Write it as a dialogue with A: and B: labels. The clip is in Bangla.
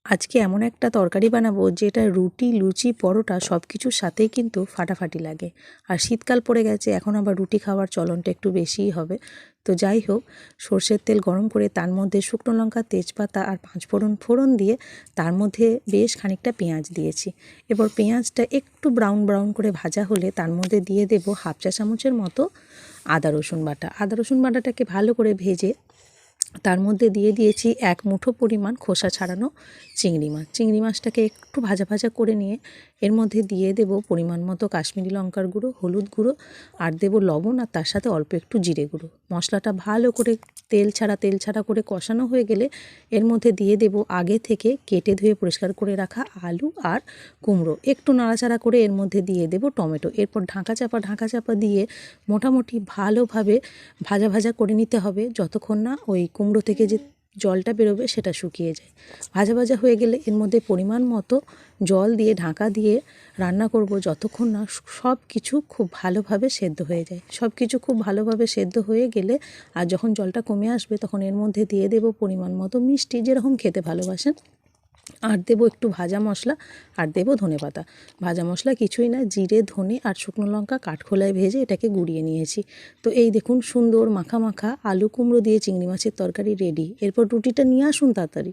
A: আজকে এমন একটা তরকারি বানাবো যেটা রুটি, লুচি, পরোটা সব কিছুর সাথেই কিন্তু ফাটাফাটি লাগে। আর শীতকাল পড়ে গেছে, এখন আবার রুটি খাওয়ার চলনটা একটু বেশিই হবে। তো যাই হোক, সর্ষের তেল গরম করে তার মধ্যে শুকনো লঙ্কা, তেজপাতা আর পাঁচফোড়ন দিয়ে তার মধ্যে বেশ খানিকটা পেঁয়াজ দিয়েছি। এবার পেঁয়াজটা একটু ব্রাউন ব্রাউন করে ভাজা হলে তার মধ্যে দিয়ে দেব হাফ চা চামচের মতো আদা রসুন বাটা। আদা রসুন বাটাটাকে ভালো করে ভেজে তার মধ্যে দিয়ে দিয়েছি এক মুঠো পরিমাণ খোসা ছাড়ানো চিংড়ি মাছ। চিংড়ি মাছটাকে একটু ভাজা ভাজা করে নিয়ে এর মধ্যে দিয়ে দেব পরিমাণ মতো কাশ্মীরি লঙ্কার গুঁড়ো, হলুদ গুঁড়ো আর দেব লবণ, আর তার সাথে অল্প একটু জিরে গুঁড়ো। মশলাটা ভালো করে তেল ছাড়া করে কষানো হয়ে গেলে এর মধ্যে দিয়ে দেব আগে থেকে কেটে ধুয়ে পরিষ্কার করে রাখা আলু আর কুমড়ো। একটু নাড়াচাড়া করে এর মধ্যে দিয়ে দেব টমেটো। এরপর ঢাকা চাপা দিয়ে মোটামুটি ভালোভাবে ভাজা ভাজা করে নিতে হবে যতক্ষণ না ওই কুমড়ো থেকে যে জলটা বেরোবে সেটা শুকিয়ে যায়। ভাজা ভাজা হয়ে গেলে এর মধ্যে পরিমাণ মতো জল দিয়ে ঢাকা দিয়ে রান্না করব যতক্ষণ না সব কিছু খুব ভালোভাবে সেদ্ধ হয়ে যায়। সব কিছু খুব ভালোভাবে সেদ্ধ হয়ে গেলে আর যখন জলটা কমে আসবে তখন এর মধ্যে দিয়ে দেব পরিমাণ মতো মিষ্টি, যেরকম খেতে ভালোবাসেন, আর দেবো একটু ভাজা মশলা, আর দেবো ধনেপাতা। ভাজা মশলা কিছুই না, জিরে, ধনে আর শুকনো লঙ্কা কাঠখোলায় ভেজে এটাকে গুঁড়িয়ে নিয়েছি। তো এই দেখুন, সুন্দর মাখা মাখা আলু কুমড়ো দিয়ে চিংড়ি মাছের তরকারি রেডি। এরপর রুটিটা নিয়ে আসুন তাড়াতাড়ি।